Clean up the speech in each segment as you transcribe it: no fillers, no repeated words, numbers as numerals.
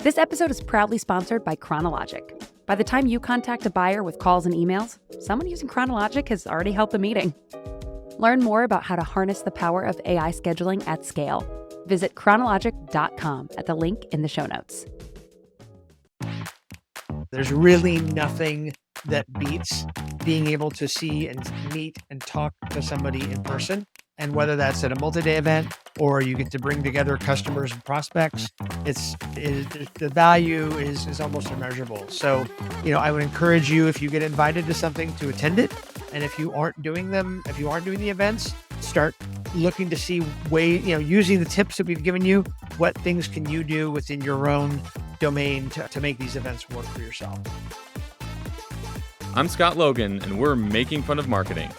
This episode is proudly sponsored by Chronologic. By the time you contact a buyer with calls and emails, someone using Chronologic has already held the meeting. Learn more about how to harness the power of AI scheduling at scale. Visit chronologic.com at the link in the show notes. There's really nothing that beats being able to see and meet and talk to somebody in person. And whether that's at a multi-day event or you get to bring together customers and prospects, the value is almost immeasurable. So, I would encourage you, if you get invited to something, to attend it. And if you aren't doing the events, start looking to see using the tips that we've given you, what things can you do within your own domain to make these events work for yourself. I'm Scott Logan, and we're making fun of marketing.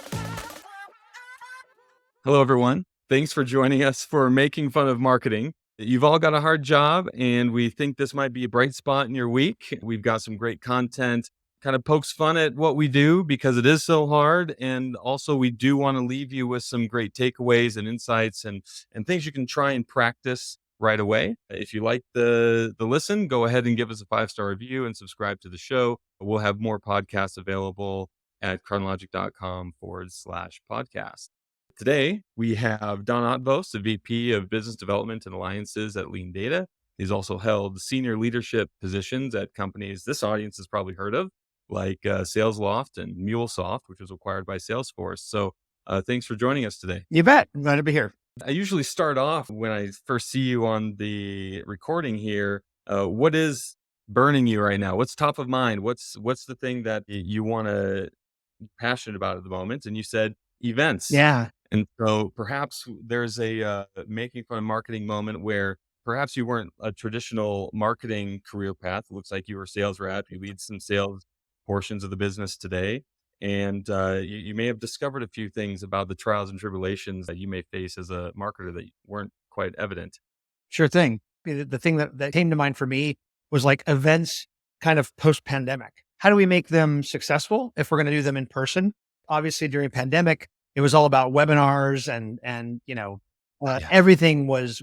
Hello, everyone. Thanks for joining us for Making Fun of Marketing. You've all got a hard job, and we think this might be a bright spot in your week. We've got some great content, kind of pokes fun at what we do because it is so hard. And also, we do want to leave you with some great takeaways and insights and things you can try and practice right away. If you like the listen, go ahead and give us a 5-star review and subscribe to the show. We'll have more podcasts available at chronologic.com/podcast. Today, we have Don Otvos, the VP of Business Development and Alliances at LeanData. He's also held senior leadership positions at companies this audience has probably heard of, like SalesLoft and MuleSoft, which was acquired by Salesforce. So thanks for joining us today. You bet. I'm glad to be here. I usually start off when I first see you on the recording here. What is burning you right now? What's top of mind? What's the thing that you want to be passionate about at the moment? And you said events. Yeah. And so perhaps there's a making fun of marketing moment where perhaps you weren't a traditional marketing career path. It looks like you were a sales rep. You lead some sales portions of the business today. And you may have discovered a few things about the trials and tribulations that you may face as a marketer that weren't quite evident. Sure thing. The thing that came to mind for me was like events kind of post-pandemic. How do we make them successful if we're going to do them in person? Obviously, during pandemic, it was all about webinars and everything was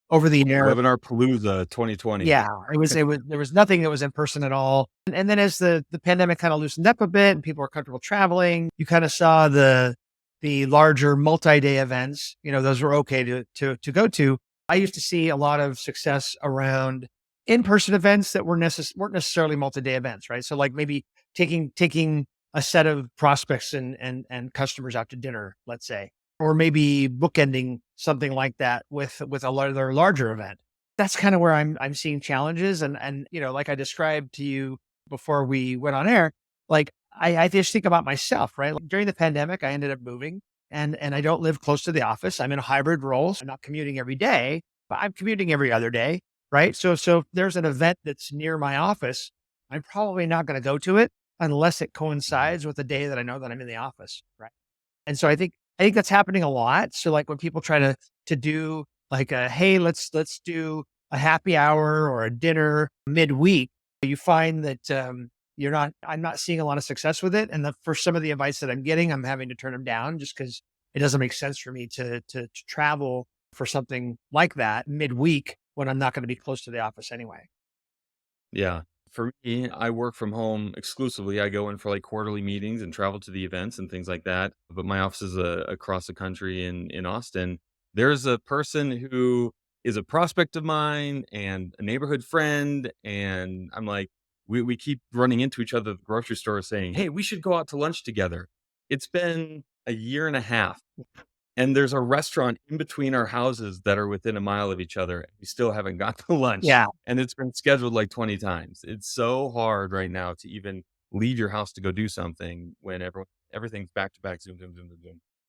over the air. Webinar Palooza 2020. Yeah, there was nothing that was in person at all. And then as the pandemic kind of loosened up a bit and people were comfortable traveling, you kind of saw the larger multi-day events. Those were okay to go to. I used to see a lot of success around in-person events that weren't necessarily multi-day events, right? So like maybe taking a set of prospects and customers out to dinner, let's say, or maybe bookending something like that with a larger event. That's kind of where I'm seeing challenges. And like I described to you before we went on air, like I just think about myself, right? Like during the pandemic, I ended up moving and I don't live close to the office. I'm in a hybrid role. So I'm not commuting every day, but I'm commuting every other day, right? So if there's an event that's near my office, I'm probably not going to go to it unless it coincides with the day that I know that I'm in the office, right? And so I think that's happening a lot. So like when people try to do like hey, let's do a happy hour or a dinner midweek, you find that I'm not seeing a lot of success with it. And for some of the advice that I'm getting, I'm having to turn them down just because it doesn't make sense for me to travel for something like that midweek when I'm not going to be close to the office anyway. Yeah. For me, I work from home exclusively. I go in for like quarterly meetings and travel to the events and things like that. But my office is across the country in Austin. There's a person who is a prospect of mine and a neighborhood friend. And I'm like, we keep running into each other at the grocery store saying, hey, we should go out to lunch together. It's been a year and a half. And there's a restaurant in between our houses that are within a mile of each other. We still haven't got to lunch. Yeah. And it's been scheduled like 20 times. It's so hard right now to even leave your house to go do something when everything's back to back, zoom.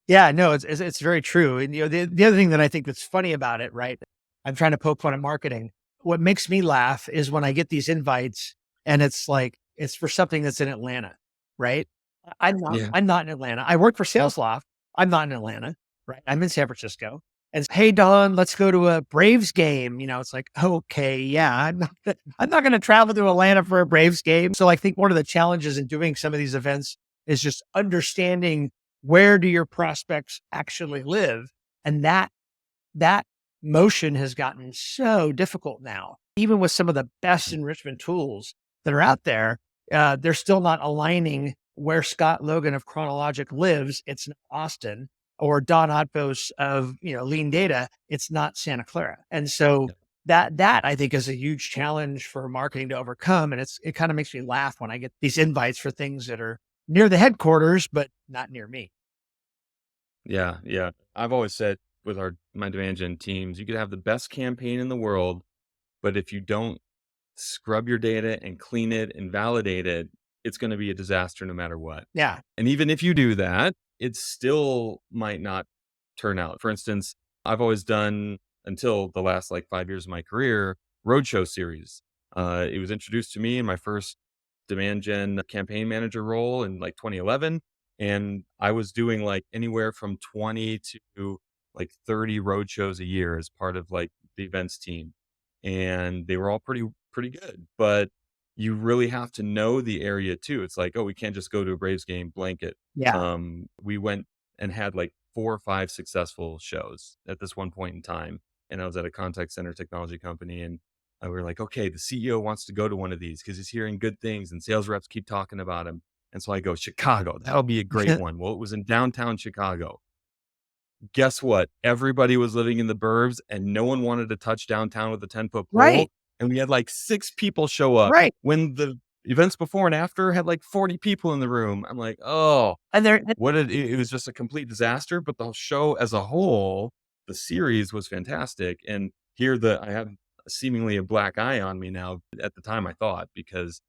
Yeah, no, it's very true. And the other thing that I think that's funny about it, right? I'm trying to poke fun at marketing. What makes me laugh is when I get these invites and it's like, it's for something that's in Atlanta, right? I'm not in Atlanta. I work for SalesLoft. I'm not in Atlanta. Right. I'm in San Francisco. And hey, Don, let's go to a Braves game. It's like, okay, yeah, I'm not going to travel to Atlanta for a Braves game. So I think one of the challenges in doing some of these events is just understanding where do your prospects actually live. And that motion has gotten so difficult now. Even with some of the best enrichment tools that are out there, they're still not aligning where Scott Logan of Chronologic lives. It's not Austin, or Don Otvos of LeanData. It's not Santa Clara. And so that I think is a huge challenge for marketing to overcome. And it kind of makes me laugh when I get these invites for things that are near the headquarters, but not near me. Yeah, yeah. I've always said with my demand gen teams, you could have the best campaign in the world, but if you don't scrub your data and clean it and validate it, it's going to be a disaster no matter what. Yeah. And even if you do that, it still might not turn out. For instance, I've always done, until the last like 5 years of my career, roadshow series. It was introduced to me in my first demand gen campaign manager role in like 2011. And I was doing like anywhere from 20 to like 30 roadshows a year as part of like the events team. And they were all pretty good. But you really have to know the area too. It's like, oh, we can't just go to a Braves game blanket. Yeah. We went and had like 4 or 5 successful shows at this one point in time. And I was at a contact center technology company, and we were like, okay, the CEO wants to go to one of these because he's hearing good things and sales reps keep talking about him. And so I go, Chicago, that'll be a great one. Well, it was in downtown Chicago. Guess what? Everybody was living in the burbs and no one wanted to touch downtown with a 10-foot pole. Right. And we had like 6 people show up. Right. When the events before and after had like 40 people in the room. I'm like, oh, And it was just a complete disaster. But the show as a whole, the series was fantastic. And here I have seemingly a black eye on me now. At the time I thought, because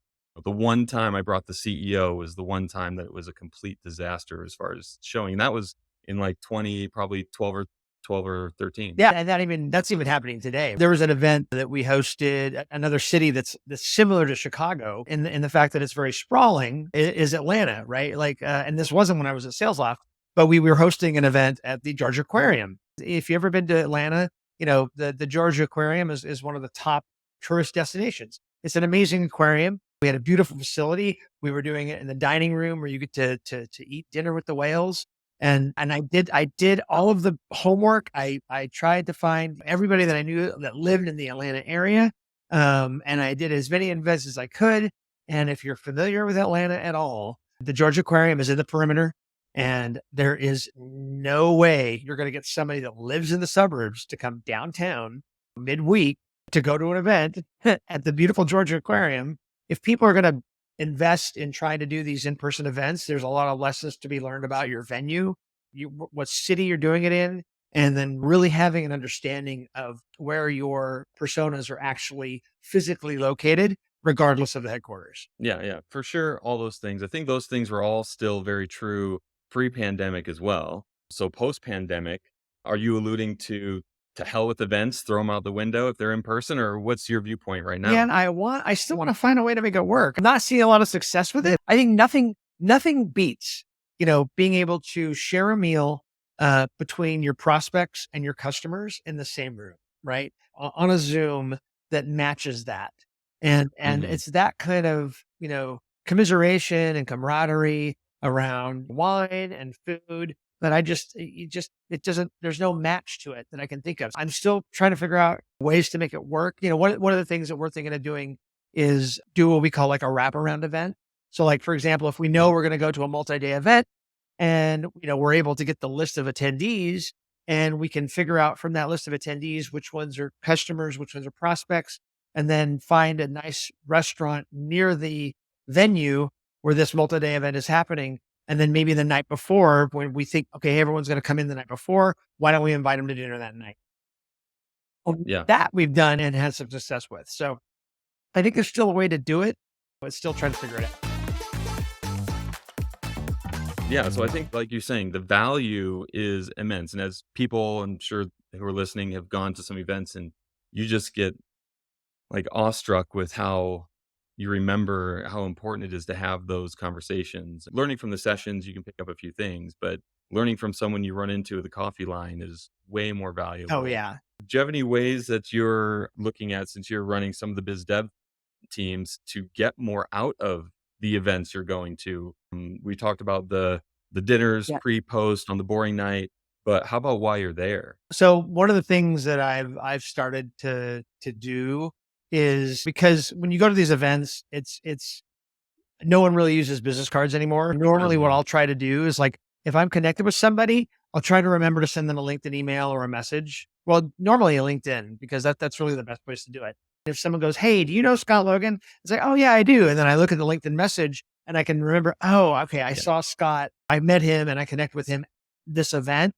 the one time I brought the CEO was the one time that it was a complete disaster as far as showing. And that was in like probably 12 or 13. Yeah, and that's even happening today. There was an event that we hosted at another city that's similar to Chicago in the fact that it's very sprawling, is Atlanta, right? Like, and this wasn't when I was at SalesLoft, but we were hosting an event at the Georgia Aquarium. If you've ever been to Atlanta, the Georgia Aquarium is one of the top tourist destinations. It's an amazing aquarium. We had a beautiful facility. We were doing it in the dining room where you get to eat dinner with the whales. And I did all of the homework. I tried to find everybody that I knew that lived in the Atlanta area. And I did as many events as I could. And if you're familiar with Atlanta at all, the Georgia Aquarium is in the perimeter, and there is no way you're going to get somebody that lives in the suburbs to come downtown midweek to go to an event at the beautiful Georgia Aquarium. If people are going to invest in trying to do these in-person events, there's a lot of lessons to be learned about your venue, what city you're doing it in, and then really having an understanding of where your personas are actually physically located, regardless of the headquarters. Yeah, yeah, for sure. All those things. I think those things were all still very true pre-pandemic as well. So post-pandemic, are you alluding to hell with events, throw them out the window if they're in person, or what's your viewpoint right Yeah, now? and I still want to find a way to make it work. I'm not seeing a lot of success with it. I think nothing beats, being able to share a meal between your prospects and your customers in the same room, right? On a Zoom that matches that. And Mhm. it's that kind of, commiseration and camaraderie around wine and food that it doesn't, there's no match to it that I can think of. I'm still trying to figure out ways to make it work. One of the things that we're thinking of doing is do what we call like a wraparound event. So like, for example, if we know we're going to go to a multi-day event, and, we're able to get the list of attendees, and we can figure out from that list of attendees, which ones are customers, which ones are prospects, and then find a nice restaurant near the venue where this multi-day event is happening. And then maybe the night before, when we think, okay, everyone's going to come in the night before, why don't we invite them to dinner that night? Yeah. That we've done and had some success with. So I think there's still a way to do it, but still trying to figure it out. Yeah, so I think, like you're saying, the value is immense. And as people, I'm sure, who are listening have gone to some events, and you just get like awestruck with how you remember how important it is to have those conversations. Learning from the sessions, you can pick up a few things, but learning from someone you run into at the coffee line is way more Oh valuable. yeah. Do you have any ways that you're looking at, since you're running some of the biz dev teams, to get more out of the events you're going to? We talked about the dinners Yeah. pre post on the boring night, but how about while you're there? So one of the things that I've started to do is, because when you go to these events, it's no one really uses business cards anymore. Normally what Mhm. I'll try to do is, like, if I'm connected with somebody, I'll try to remember to send them a LinkedIn email or a message. Well, normally a LinkedIn, because that's really the best place to do it. If someone goes, "Hey, do you know Scott Logan?" It's like, "Oh yeah, I do." And then I look at the LinkedIn message and I can remember, "Oh, okay, I Yeah, saw Scott. I met him and I connect with him this event."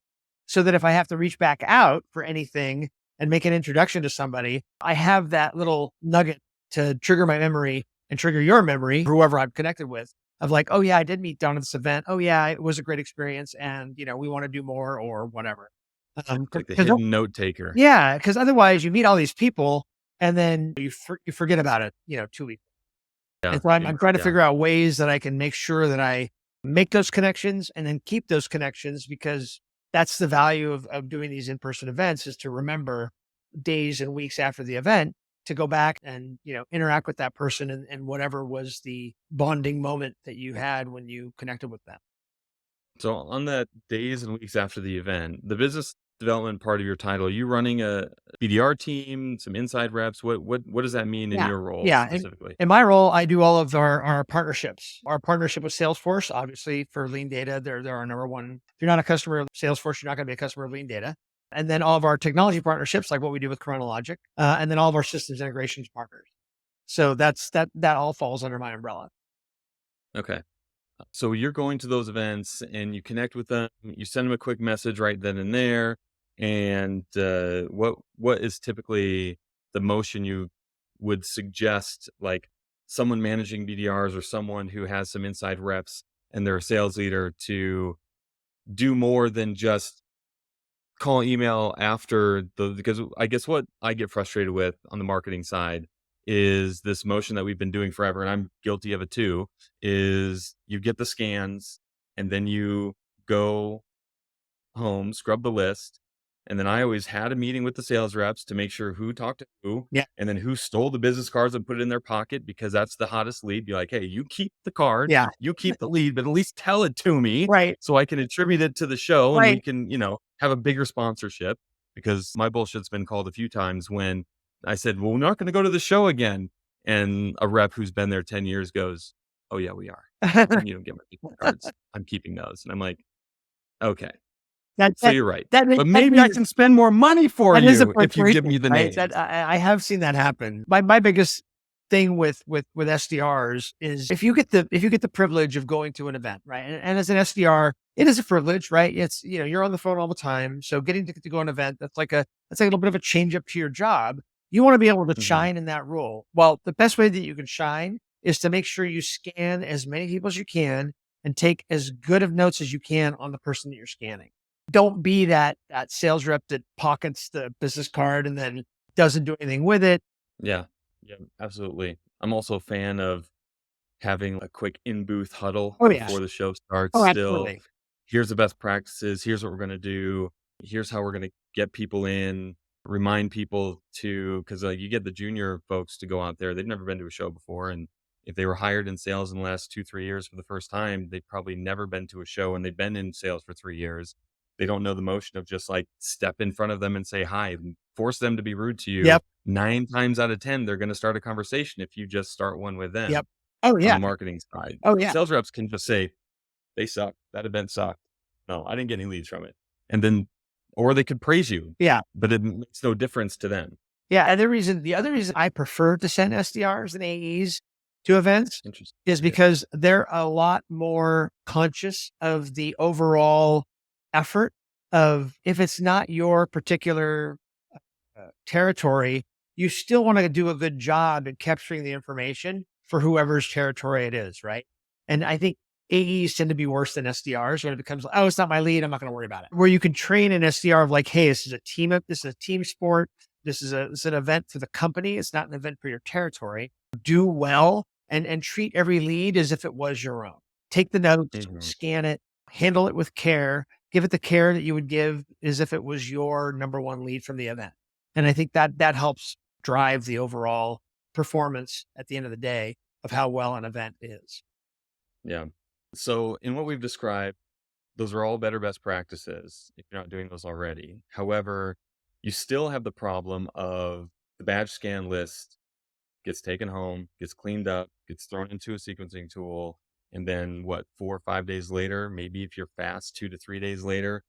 So that if I have to reach back out for anything and make an introduction to somebody, I have that little nugget to trigger my memory and trigger your memory, whoever I'm connected with, of like, "Oh yeah, I did meet Don at this event. Oh yeah, it was a great experience. And we want to do more," or whatever. like the 'Cause hidden note taker. yeah, because otherwise you meet all these people and then you forget about it, 2 weeks. Yeah, And so I'm trying to yeah. figure out ways that I can make sure that I make those connections and then keep those connections, because that's the value of doing these in-person events, is to remember days and weeks after the event to go back and, interact with that person, and whatever was the bonding moment that you had when you connected with them. So on that days and weeks after the event, the business development part of your title, are you running a BDR team, some inside reps? What does that mean in Yeah. your role Yeah. specifically? In my role, I do all of our partnerships. Our partnership with Salesforce, obviously, for LeanData, they're our number one. If you're not a customer of Salesforce, you're not going to be a customer of LeanData. And then all of our technology partnerships, like what we do with ChronoLogic, and then all of our systems integrations partners. So that all falls under my umbrella. Okay. So you're going to those events and you connect with them, you send them a quick message right then and there. And what is typically the motion you would suggest, like someone managing BDRs or someone who has some inside reps and they're a sales leader, to do more than just call email after the, because I guess what I get frustrated with on the marketing side is this motion that we've been doing forever, and I'm guilty of it too, is you get the scans and then you go home, scrub the list, and then I always had a meeting with the sales reps to make sure who talked to who, Yeah. and then who stole the business cards and put it in their pocket because that's the hottest lead. Be like, hey, you keep the card, Yeah. you keep the lead, but at least tell it to me Right. so I can attribute it to the show and we Right. can, have a bigger sponsorship. Because my bullshit's been called a few times when I said, well, we're not going to go to the show again. And a rep who's been there 10 years goes, oh, yeah, we are. And you don't get my business cards. I'm keeping those. And I'm like, okay. that So that you're right. that But that maybe I means can spend more money for that is a you if you give frustration, me the right? That names. I have seen that happen. My biggest thing with SDRs is, if you get the privilege of going to an event, right? And as an SDR, it is a privilege, right? It's, you're on the phone all the time. So getting to go to an event, that's like a little bit of a change up to your job. You want to be able to Mhm. shine in that role. Well, the best way that you can shine is to make sure you scan as many people as you can and take as good of notes as you can on the person that you're scanning. Don't be that sales rep that pockets the business card and then doesn't do anything with it. Yeah. Yeah, absolutely. I'm also a fan of having a quick in booth huddle Oh yeah. before the show starts. Oh, Still, absolutely. here's the best practices. Here's what we're going to do. Here's how we're going to get people in, remind people to, because you get the junior folks to go out there. They've never been to a show before. And if they were hired in sales in the last 2, 3 years for the first time, they've probably never been to a show and they've been in sales for 3 years. They don't know the motion of just like step in front of them and say hi and force them to be rude to you. Yep. 9 times out of 10, they're going to start a conversation if you just start one with Yep. them. Oh On yeah. the marketing side, Oh yeah. sales reps can just say, "They suck. That event sucked. No, I didn't get any leads from it." And then or they could praise you, Yeah. but it makes no difference to them. Yeah. And the other reason I prefer to send SDRs and AEs to events Interesting. is Okay. because they're a lot more conscious of the overall effort of, if it's not your particular territory, you still want to do a good job in capturing the information for whoever's territory it is, right? And I think AEs tend to be worse than SDRs when it becomes, oh, it's not my lead, I'm not going to worry about it. Where you can train an SDR of like, hey, this is a team sport. This is an event for the company. It's not an event for your territory. Do well and treat every lead as if it was your own. Take the notes, Mhm. scan it, handle it with care, give it the care that you would give as if it was your number one lead from the event. And I think that helps drive the overall performance at the end of the day of how well an event is. Yeah. So in what we've described, Those are all better best practices if you're not doing those already. However, you still have the problem of the badge scan list gets taken home, gets cleaned up, gets thrown into a sequencing tool, and then what, 4 or 5 days later, maybe if you're fast, 2 to 3 days later,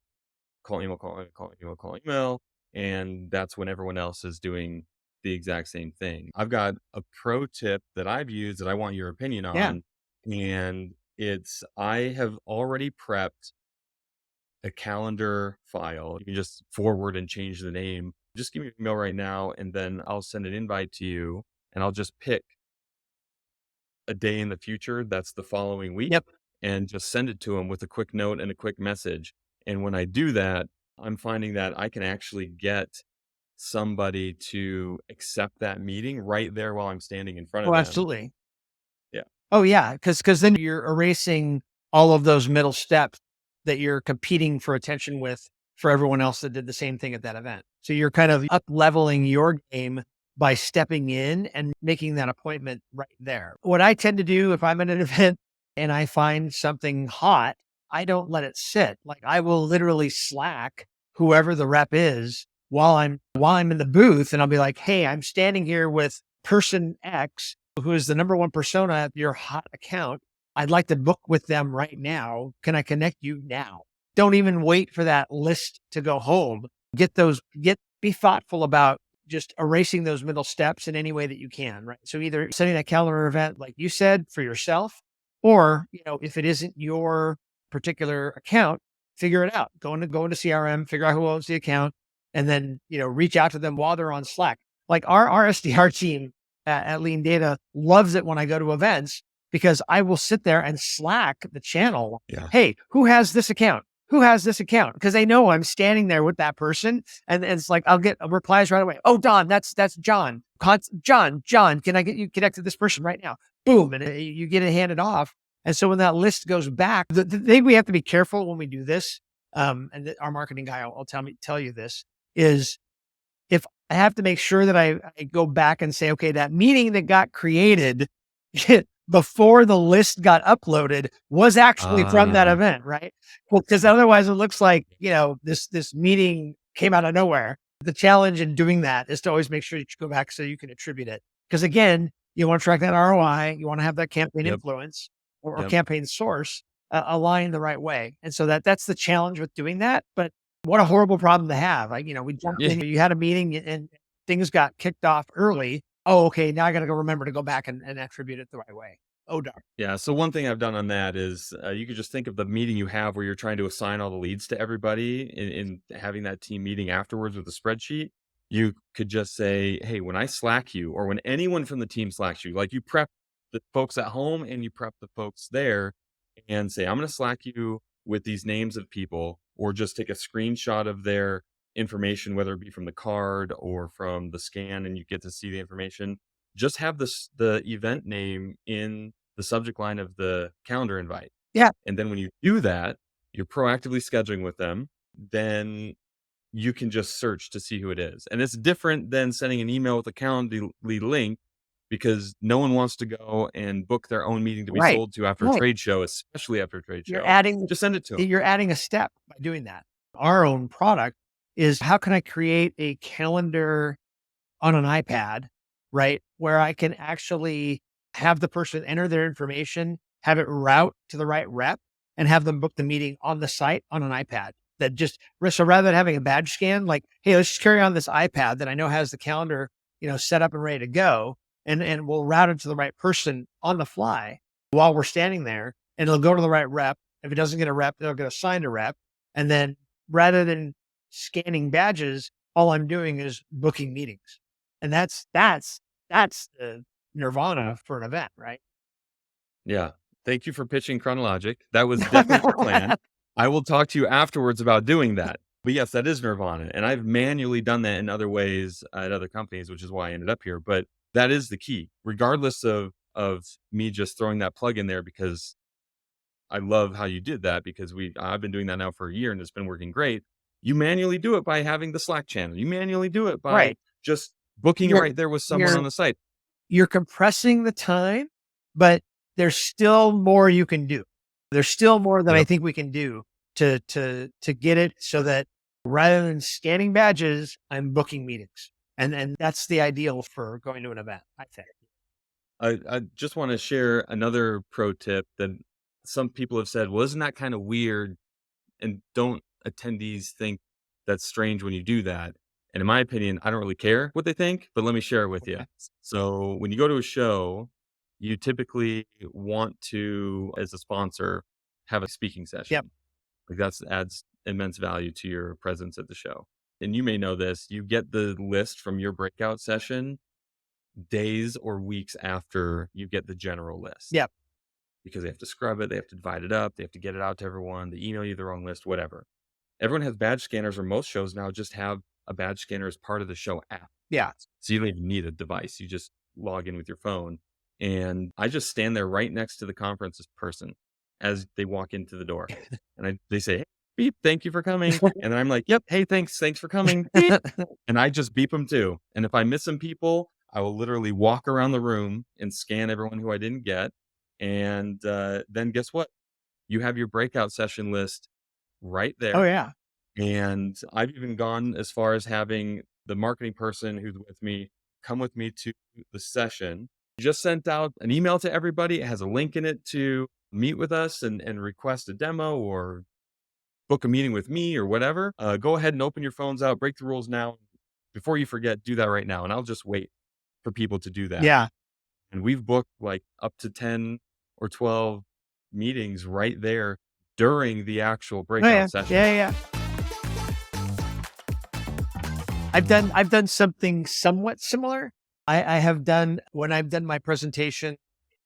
call email, call email, call email, call email, and that's when everyone else is doing the exact same thing. I've got a pro tip that I've used that I want your opinion Yeah. on, and it's I have already prepped a calendar file. You can just forward and change the name. Just give me your email right now, and then I'll send an invite to you, and I'll just pick a day in the future that's the following week Yep. and just send it to them with a quick note and a quick message. And when I do that, I'm finding that I can actually get somebody to accept that meeting right there while I'm standing in front Oh, of them. absolutely. Yeah. Oh, yeah. Because then you're erasing all of those middle steps that you're competing for attention with for everyone else that did the same thing at that event. So you're kind of up leveling your game by stepping in and making that appointment right there. What I tend to do if I'm at an event and I find something hot, I don't let it sit. Like I will literally Slack whoever the rep is while I'm in the booth, and I'll be like, "Hey, I'm standing here with person X who is the number one persona at your hot account. I'd like to book with them right now. Can I connect you now?" Don't even wait for that list to go home. Be thoughtful about just erasing those middle steps in any way that you can, right? So either setting that calendar event, like you said, for yourself, or, if it isn't your particular account, figure it out. Go into CRM, figure out who owns the account, and then, reach out to them while they're on Slack. Like our SDR team at LeanData loves it when I go to events because I will sit there and Slack the channel. Yeah. Hey, who has this account? Who has this account? Because they know I'm standing there with that person. And it's like, I'll get replies right away. Oh, Don, that's John. John, can I get you connected to this person right now? Boom. And you get it handed off. And so when that list goes back, the thing we have to be careful when we do this, our marketing guy will tell you this, is if I have to make sure that I go back and say, okay, that meeting that got created before the list got uploaded was actually from that event, right? Well, because otherwise it looks like, this meeting came out of nowhere. The challenge in doing that is to always make sure that you go back so you can attribute it. Because again, you want to track that ROI, you want to have that campaign Yep. influence or Yep. campaign source aligned the right way. And so that's the challenge with doing that. But what a horrible problem to have. Like, we jumped in, you had a meeting and things got kicked off early. Oh, okay. Now I got to go remember to go back and attribute it the right way. Oh, darn. Yeah. So one thing I've done on that is you could just think of the meeting you have where you're trying to assign all the leads to everybody in having that team meeting afterwards with a spreadsheet. You could just say, hey, when I Slack you or when anyone from the team Slacks you, like you prep the folks at home and you prep the folks there and say, I'm going to Slack you with these names of people, or just take a screenshot of their information, whether it be from the card or from the scan, and you get to see the information. Just have the event name in the subject line of the calendar invite. Yeah. And then when you do that, you're proactively scheduling with them, then you can just search to see who it is. And it's different than sending an email with a Calendly link because no one wants to go and book their own meeting to be Right. sold to after a Right. trade show, especially after a trade show. Just send it to them. You're adding a step by doing that. Our own product is how can I create a calendar on an iPad, right? Where I can actually have the person enter their information, have it route to the right rep, and have them book the meeting on the site on an iPad. So rather than having a badge scan, like, hey, let's just carry on this iPad that I know has the calendar, set up and ready to go, and we'll route it to the right person on the fly while we're standing there, and it'll go to the right rep. If it doesn't get a rep, they'll get assigned a rep. And then rather than scanning badges, all I'm doing is booking meetings. And that's the nirvana for an event, right? Yeah. Thank you for pitching Chronologic. That was definitely the plan. I will talk to you afterwards about doing that. But yes, that is Nirvana. And I've manually done that in other ways at other companies, which is why I ended up here. But that is the key, regardless of me just throwing that plug in there, because I love how you did that, because I've been doing that now for a year and it's been working great. You manually do it by having the Slack channel. You manually do it by Right. just booking it right there with someone on the site. You're compressing the time, but there's still more you can do. There's still more that I think we can do to get it so that rather than scanning badges, I'm booking meetings. And that's the ideal for going to an event, I think. I just want to share another pro tip that some people have said, well, isn't that kind of weird? And don't attendees think that's strange when you do that? And in my opinion, I don't really care what they think, but let me share it with you. Okay. So when you go to a show, you typically want to, as a sponsor, have a speaking session. Yep. Like that adds immense value to your presence at the show. And you may know this, you get the list from your breakout session days or weeks after you get the general list. Yep. Because they have to scrub it, they have to divide it up, they have to get it out to everyone, they email you the wrong list, whatever. Everyone has badge scanners, or most shows now just have a badge scanner as part of the show app. Yeah. So you don't even need a device. You just log in with your phone. And I just stand there right next to the conference person as they walk into the door. And they say, hey, beep, thank you for coming. And then I'm like, yep, hey, thanks for coming. Beep. And I just beep them too. And if I miss some people, I will literally walk around the room and scan everyone who I didn't get. And then guess what? You have your breakout session list right there. Oh, yeah. And I've even gone as far as having the marketing person who's with me come with me to the session. Just sent out an email to everybody. It has a link in it to meet with us and request a demo or book a meeting with me or whatever. Go ahead and open your phones out, break the rules now. Before you forget, do that right now. And I'll just wait for people to do that. Yeah. And we've booked like up to 10 or 12 meetings right there during the actual breakout session. Yeah. I've done something somewhat similar. I have done, when I've done my presentation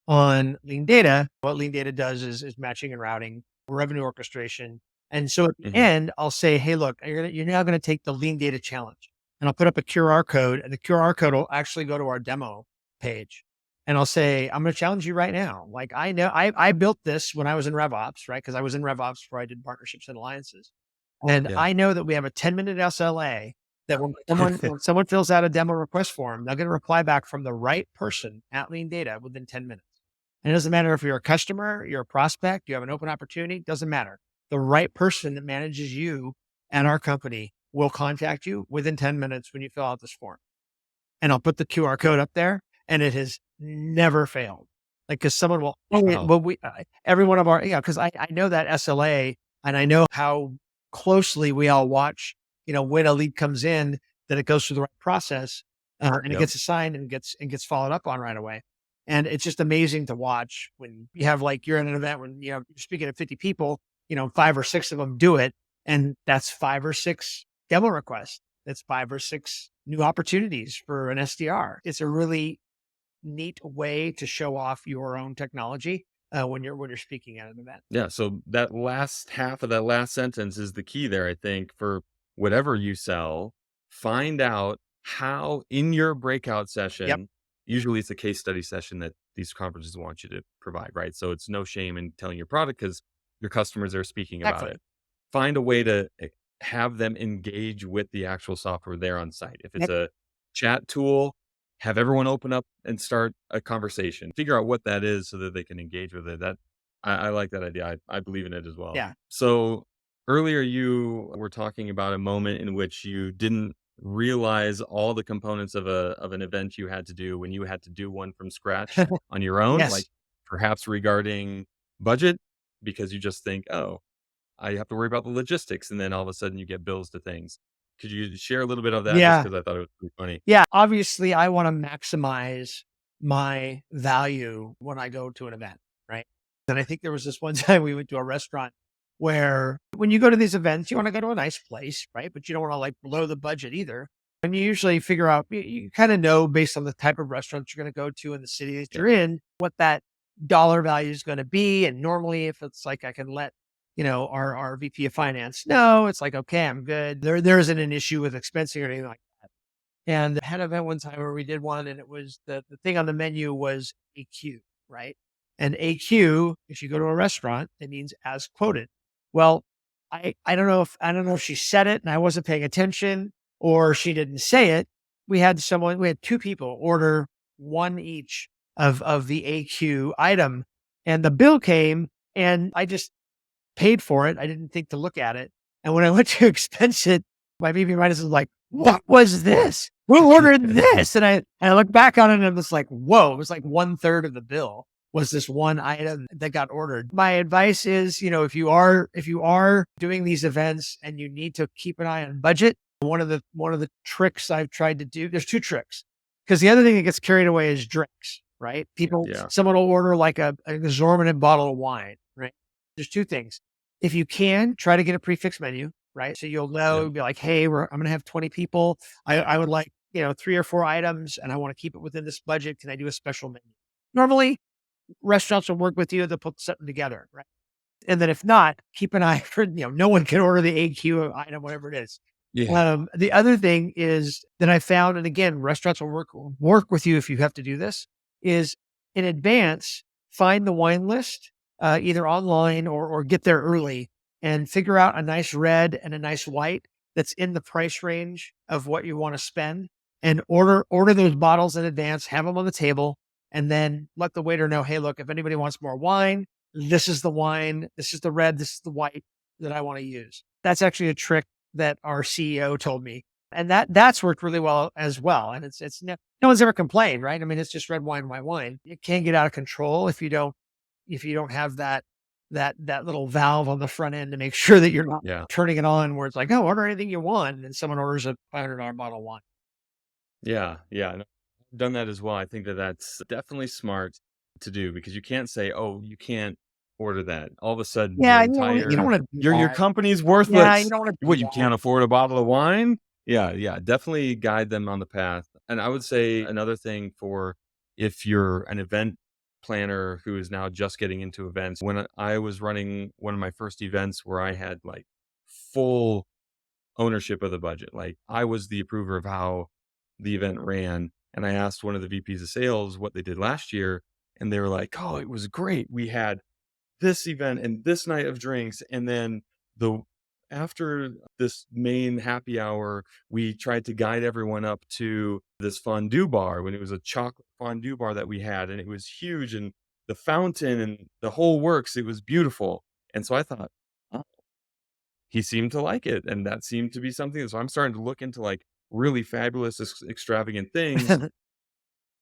on LeanData, what LeanData does is matching and routing, revenue orchestration. And so at the end, I'll say, hey, look, you're now going to take the LeanData challenge. And I'll put up a QR code, and the QR code will actually go to our demo page. And I'll say, I'm going to challenge you right now. Like, I know I built this when I was in RevOps, right? Because I was in RevOps before I did partnerships and alliances. And I know that we have a 10-minute SLA that when someone fills out a demo request form, they'll get a reply back from the right person at LeanData within 10 minutes. And it doesn't matter if you're a customer, you're a prospect, you have an open opportunity, doesn't matter. The right person that manages you and our company will contact you within 10 minutes when you fill out this form. And I'll put the QR code up there, and it has never failed. Like, because someone will, every one of our, because I know that SLA, and I know how closely we all watch, when a lead comes in, that it goes through the right process, and it gets assigned and gets followed up on right away. And it's just amazing to watch when you have, like, you're in an event when, you're speaking to 50 people, 5 or 6 of them do it. And that's 5 or 6 demo requests. That's 5 or 6 new opportunities for an SDR. It's a really neat way to show off your own technology when you're speaking at an event. Yeah. So that last half of that last sentence is the key there, I think, for whatever you sell. Find out how in your breakout session, usually it's a case study session that these conferences want you to provide, right? So it's no shame in telling your product because your customers are speaking about it. Find a way to have them engage with the actual software there on site. If it's a chat tool, have everyone open up and start a conversation. Figure out what that is so that they can engage with it. That I like that idea. I believe in it as well. Yeah. So earlier you were talking about a moment in which you didn't realize all the components of an event you had to do when you had to do one from scratch on your own, like perhaps regarding budget, because you just think, oh, I have to worry about the logistics. And then all of a sudden you get bills to things. Could you share a little bit of that? Yeah. Just because I thought it was pretty funny. Yeah. Obviously, I want to maximize my value when I go to an event, right? And I think there was this one time we went to a restaurant where when you go to these events, you want to go to a nice place, right? But you don't want to, like, blow the budget either. And you usually figure out, you kind of know based on the type of restaurant you're going to go to in the city that you're in, what that dollar value is going to be. And normally if it's like, I can let, our VP of finance know, it's like, okay, I'm good. There isn't an issue with expensing or anything like that. And I had an event one time where we did one, and it was the thing on the menu was AQ, right? And AQ, if you go to a restaurant, it means as quoted. Well, I don't know if she said it and I wasn't paying attention, or she didn't say it. We had 2 people order one each of the AQ item, and the bill came, and I just paid for it. I didn't think to look at it. And when I went to expense it, my VP minus was like, what was this? Who ordered this? And I look back on it and it's like, whoa, it was like 1/3 of the bill was this one item that got ordered. My advice is, if you are doing these events and you need to keep an eye on budget, one of the tricks I've tried to do, there's 2 tricks. Because the other thing that gets carried away is drinks, right? Someone will order like an exorbitant bottle of wine, right? There's 2 things. If you can, try to get a prefix menu, right? So you'll know, be like, hey, I'm going to have 20 people. I would like, 3 or 4 items and I want to keep it within this budget. Can I do a special menu? Normally, restaurants will work with you. They'll put something together, right? And then if not, keep an eye for, no one can order the AQ item, whatever it is. Yeah. The other thing is that I found, and again, restaurants will work with you if you have to do this, is in advance, find the wine list, either online or get there early and figure out a nice red and a nice white that's in the price range of what you want to spend, and order those bottles in advance, have them on the table, and then let the waiter know, hey, look, if anybody wants more wine, this is the wine, this is the red, this is the white that I want to use. That's actually a trick that our CEO told me. And that's worked really well as well. And it's no one's ever complained, right? I mean, it's just red wine, white wine. It can get out of control if you don't have that little valve on the front end to make sure that you're not turning it on where it's like, oh, order anything you want. And someone orders a $500 bottle of wine. Yeah. I've done that as well. I think that's definitely smart to do, because you can't say, oh, you can't order that. All of a sudden, you don't want to. Your company's worthless. Yeah, you don't want to. What, you can't afford a bottle of wine? Yeah. Definitely guide them on the path. And I would say another thing for if you're an event planner who is now just getting into events, when I was running one of my first events where I had like full ownership of the budget, like I was the approver of how the event ran. And I asked one of the VPs of sales what they did last year. And they were like, oh, it was great. We had this event and this night of drinks. And then after this main happy hour, we tried to guide everyone up to this fondue bar, when it was a chocolate fondue bar that we had. And it was huge, and the fountain and the whole works. It was beautiful. And so I thought, oh, he seemed to like it. And that seemed to be something. So I'm starting to look into like really fabulous, extravagant things.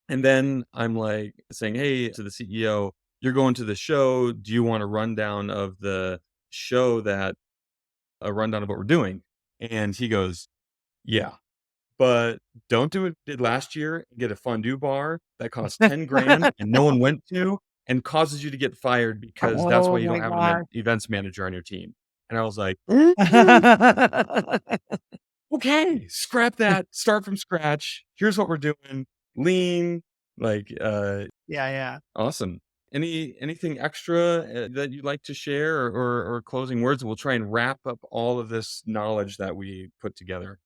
And then I'm like saying, hey, to the CEO, you're going to the show. Do you want a rundown of the show, a rundown of what we're doing? And he goes, yeah, but don't do what we did last year and get a fondue bar that costs 10 grand and no one went to, and causes you to get fired because that's why you don't have an events manager on your team. And I was like, okay, scrap that, start from scratch. Here's what we're doing. Lean, Yeah. Awesome. Anything extra that you'd like to share, or closing words? We'll try and wrap up all of this knowledge that we put together.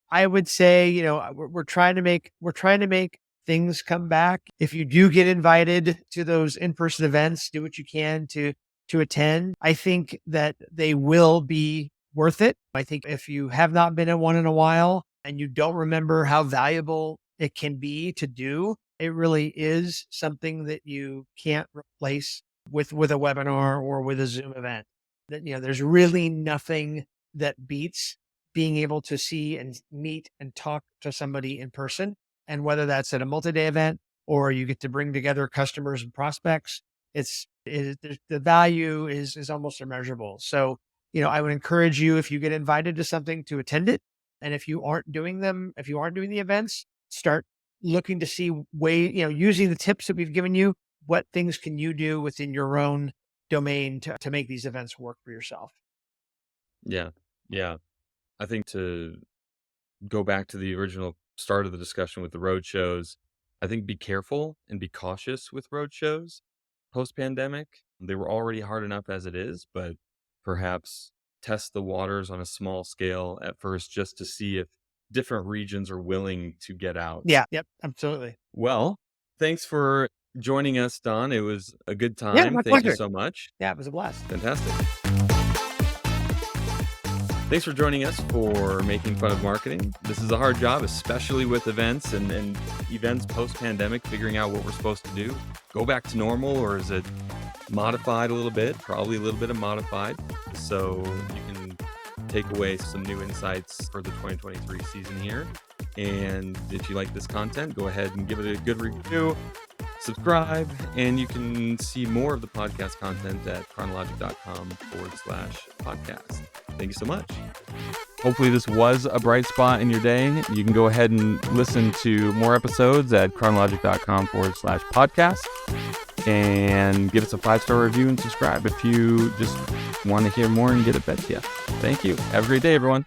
I would say, we're trying to make things come back. If you do get invited to those in-person events, do what you can to attend. I think that they will be worth it. I think if you have not been in one in a while and you don't remember how valuable it can be to do, it really is something that you can't replace with a webinar or with a Zoom event. That, there's really nothing that beats being able to see and meet and talk to somebody in person. And whether that's at a multi-day event or you get to bring together customers and prospects, the value is almost immeasurable. So, I would encourage you, if you get invited to something, to attend it. And if you aren't doing the events, start looking to see using the tips that we've given you, what things can you do within your own domain to make these events work for yourself. Yeah. I think to go back to the original start of the discussion with the road shows, I think be careful and be cautious with road shows post-pandemic. They were already hard enough as it is, but perhaps test the waters on a small scale at first, just to see if different regions are willing to get out. Yeah. Yep. Absolutely. Well, thanks for joining us, Don. It was a good time. Yeah, my Thank pleasure. you so much. Yeah, it was a blast. Fantastic. Thanks for joining us for Making Fun of Marketing. This is a hard job, especially with events and events post-pandemic, figuring out what we're supposed to do. Go back to normal, or is it modified a little bit, probably a little bit of modified. So you can take away some new insights for the 2023 season here. And if you like this content, go ahead and give it a good review, subscribe, and you can see more of the podcast content at chronologic.com/podcast. Thank you so much. Hopefully this was a bright spot in your day. You can go ahead and listen to more episodes at chronologic.com/podcast and give us a 5-star review and subscribe if you just want to hear more and get it back to you. Thank you. Have a great day, everyone.